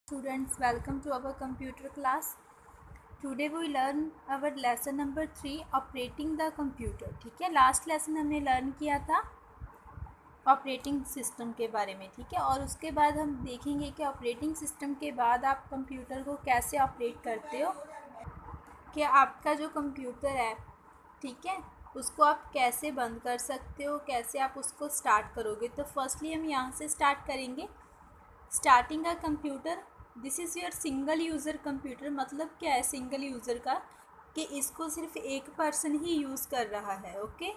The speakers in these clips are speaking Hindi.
Students, welcome to our computer class. Today we learn our lesson number 3 operating the computer. ठीक है, लास्ट लेसन हमने लर्न किया था ऑपरेटिंग सिस्टम के बारे में. ठीक है, और उसके बाद हम देखेंगे कि ऑपरेटिंग सिस्टम के बाद आप कंप्यूटर को कैसे ऑपरेट करते हो, कि आपका जो कंप्यूटर है, ठीक है, उसको आप कैसे बंद कर सकते हो, कैसे आप उसको स्टार्ट करोगे. तो फर्स्टली हम यहाँ से स्टार्ट करेंगे. Starting a computer, this is your single user computer. मतलब क्या है सिंगल यूज़र का, कि इसको सिर्फ एक पर्सन ही यूज़ कर रहा है. ओके,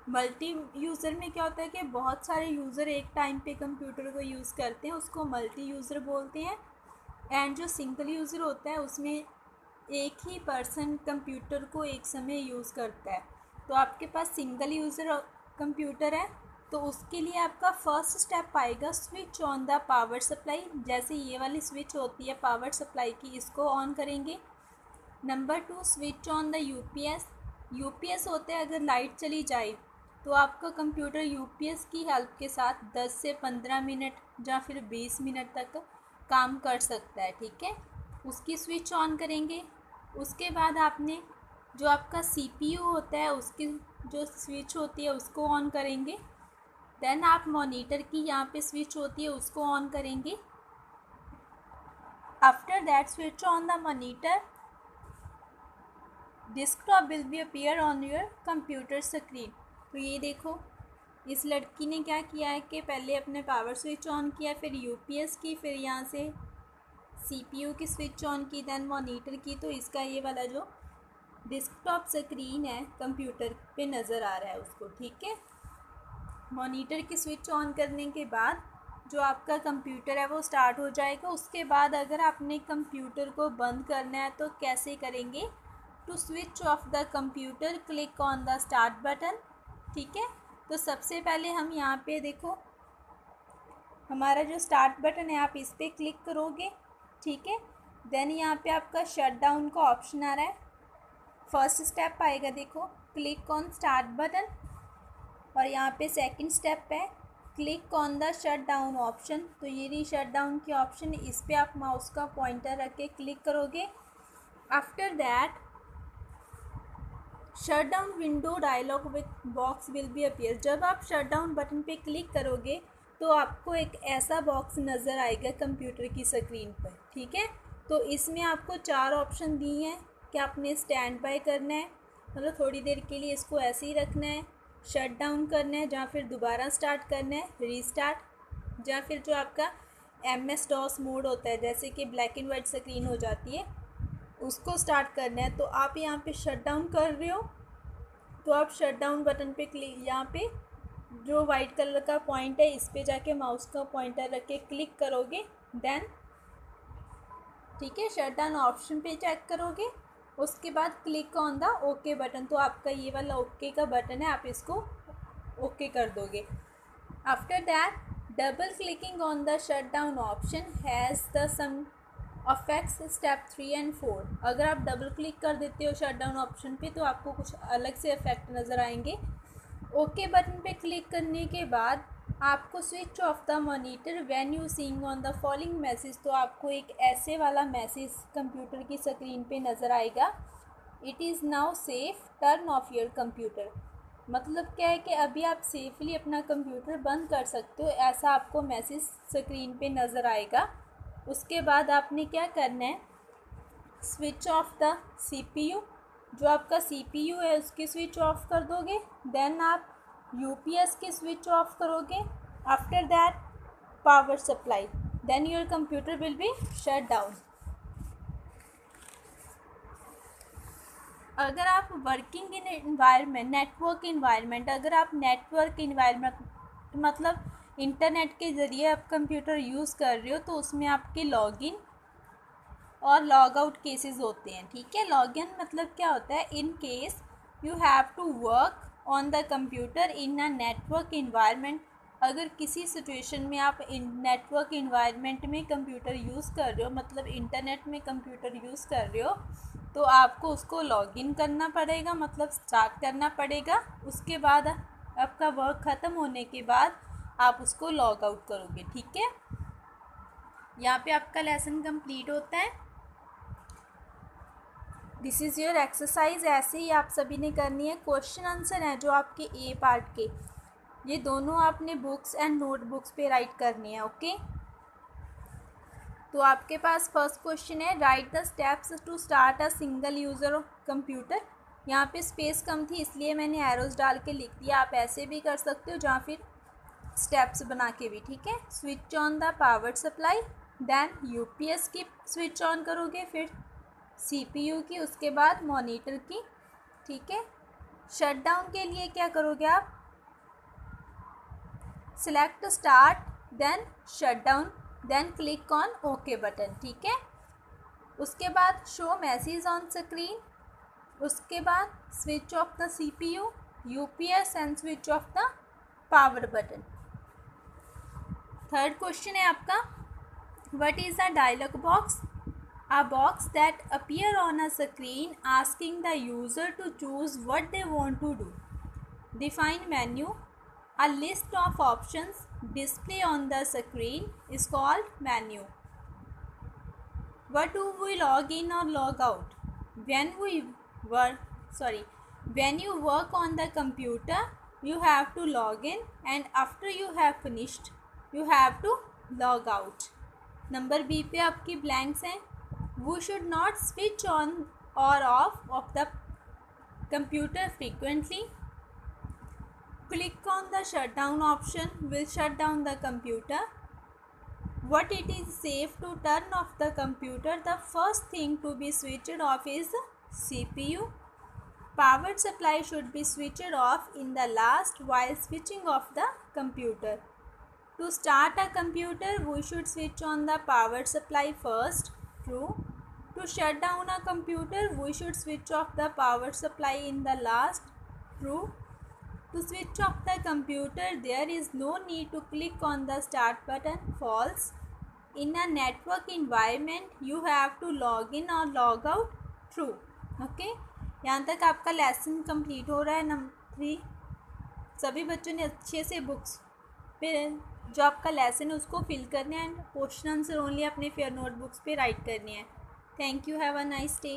मल्टी यूज़र में क्या होता है कि बहुत सारे यूज़र एक टाइम पे कंप्यूटर को यूज़ करते हैं, उसको मल्टी यूज़र बोलते हैं. एंड जो सिंगल यूज़र होता है उसमें एक ही पर्सन कंप्यूटर को एक समय यूज़ करता है. तो आपके पास सिंगल यूज़र कंप्यूटर है तो उसके लिए आपका फर्स्ट स्टेप आएगा switch on the power supply. जैसे ये वाली स्विच होती है पावर सप्लाई की, इसको ऑन करेंगे. Number 2, switch on the UPS. UPS होते हैं अगर लाइट चली जाए तो आपका कंप्यूटर यूपीएस की हेल्प के साथ 10 से 15 मिनट या फिर 20 मिनट तक काम कर सकता है. ठीक है, उसकी स्विच ऑन करेंगे. उसके बाद आपने जो आपका सीपीयू होता है उसकी जो स्विच होती है उसको ऑन करेंगे. देन आप मॉनिटर की यहाँ पे स्विच होती है उसको ऑन करेंगे. After that switch on the monitor, desktop will be appear on your computer screen. तो ये देखो इस लड़की ने क्या किया है कि पहले अपने पावर स्विच ऑन किया, फिर यूपीएस की, फिर यहाँ से सीपीयू की स्विच ऑन की, देन मॉनिटर की. तो इसका ये वाला जो डेस्कटॉप स्क्रीन है कंप्यूटर पे नज़र आ रहा है उसको. ठीक है, मॉनिटर की स्विच ऑन करने के बाद जो आपका कंप्यूटर है वो स्टार्ट हो जाएगा. उसके बाद अगर आपने कंप्यूटर को बंद करना है तो कैसे करेंगे. To switch off the computer click on the start button. ठीक है, तो सबसे पहले हम यहाँ पे देखो हमारा जो स्टार्ट बटन है आप इस पर क्लिक करोगे. ठीक है, देन यहाँ पे आपका शट डाउन का ऑप्शन आ रहा है. फर्स्ट स्टेप आएगा देखो क्लिक ऑन स्टार्ट बटन, और यहाँ पे सेकंड स्टेप है click on the shut down option. तो ये रही शट डाउन की ऑप्शन, इस पर आप माउस का पॉइंटर रख के क्लिक करोगे. After that shut down window dialog box will be appear. जब आप शट डाउन बटन पे क्लिक करोगे तो आपको एक ऐसा बॉक्स नज़र आएगा कंप्यूटर की स्क्रीन पर. ठीक है, तो इसमें आपको 4 ऑप्शन दिए हैं कि आपने स्टैंड बाय करना है, मतलब थोड़ी देर के लिए इसको ऐसे ही रखना है, शट डाउन करना है, या फिर दोबारा स्टार्ट करना है रीस्टार्ट, या फिर जो आपका MS DOS मोड होता है जैसे कि ब्लैक एंड वाइट स्क्रीन हो जाती है उसको स्टार्ट करना है. तो आप यहाँ पे शट डाउन कर रहे हो तो आप शट डाउन बटन पे क्लिक, यहाँ पे जो वाइट कलर का पॉइंट है इस पे जाके माउस का पॉइंटर रख के क्लिक करोगे. देन ठीक है, शट डाउन ऑप्शन पे चेक करोगे. उसके बाद click on the okay button. तो आपका ये वाला ओके का बटन है, आप इसको ओके कर दोगे. After that double clicking on the shut down option has the some affects step 3 and 4. अगर आप डबल क्लिक कर देते हो शट डाउन ऑप्शन पे तो आपको कुछ अलग से इफेक्ट नज़र आएंगे. ओके बटन पे क्लिक करने के बाद आपको switch off the monitor when you seeing on the following message. तो आपको एक ऐसे वाला मैसेज कंप्यूटर की स्क्रीन पे नज़र आएगा, it is now safe turn off your computer. मतलब क्या है कि अभी आप सेफली अपना कंप्यूटर बंद कर सकते हो, ऐसा आपको मैसेज स्क्रीन पे नज़र आएगा. उसके बाद आपने क्या करना है, स्विच ऑफ द सीपीयू. जो आपका सीपीयू है उसकी स्विच ऑफ कर दोगे. देन आप यूपीएस की स्विच ऑफ करोगे. After that power supply, then your computer will be shut down. अगर आप working in environment, network environment, अगर आप नेटवर्क इन्वायरमेंट मतलब इंटरनेट के ज़रिए आप कंप्यूटर यूज़ कर रहे हो तो उसमें आपके लॉगिन और लॉग आउट केसेस होते हैं. ठीक है, लॉगिन मतलब क्या होता है, in case you have to work on the computer in a network environment. अगर किसी सिचुएशन में आप नेटवर्क इन्वायरमेंट में कंप्यूटर यूज़ कर रहे हो, मतलब इंटरनेट में कंप्यूटर यूज़ कर रहे हो, तो आपको उसको लॉगिन करना पड़ेगा, मतलब स्टार्ट करना पड़ेगा. उसके बाद आपका वर्क ख़त्म होने के बाद आप उसको लॉग आउट करोगे. ठीक है, यहाँ पे आपका लेसन कंप्लीट होता है। This is your exercise. ऐसे ही आप सभी ने करनी है। क्वेश्चन आंसर है जो आपके ए पार्ट के, ये दोनों आपने बुक्स एंड नोटबुक्स पे राइट करनी है। ओके, तो आपके पास फर्स्ट क्वेश्चन है, write the steps to start a single user computer. यहाँ पे स्पेस कम थी इसलिए मैंने एरोज डाल के लिख दिया, आप ऐसे भी कर सकते हो या फिर स्टेप्स बना के भी, ठीक है। Switch on the power supply, then UPS की स्विच ऑन करोगे, फिर सीपीयू की, उसके बाद मॉनिटर की, ठीक है। शट डाउन के लिए क्या करोगे आप, select start then shut down then click on okay button, ठीक है। उसके बाद शो मैसेज ऑन स्क्रीन, उसके बाद switch off the CPU, UPS and switch off the power button. Third question है आपका, what is a dialog box, a box that appear on a screen asking the user to choose what they want to do. Define menu. A list of options display on the screen is called menu. What do we log in or log out? When you work on the computer, you have to log in, and after you have finished, you have to log out. Number B पे आपकी ब्लैंक्स हैं। We should not switch on or off of the computer frequently. Click on the shutdown option will shut down the computer. What it is safe to turn off the computer, the first thing to be switched off is CPU. Power supply should be switched off in the last while switching off the computer. To start a computer, we should switch on the power supply first. True. To shut down a computer, we should switch off the power supply in the last. True. To switch off the computer, there is no need to click on the start button. False. In a network environment, you have to log in or log out. True. Okay. यहाँ तक आपका लेसन कंप्लीट हो रहा है। नंबर 3, सभी बच्चों ने अच्छे से बुक्स पे जो आपका लेसन है उसको फिल करना है एंड क्वेश्चन आंसर ओनली अपने फेयर नोटबुक्स पे राइट करनी है। Thank you, have a nice day.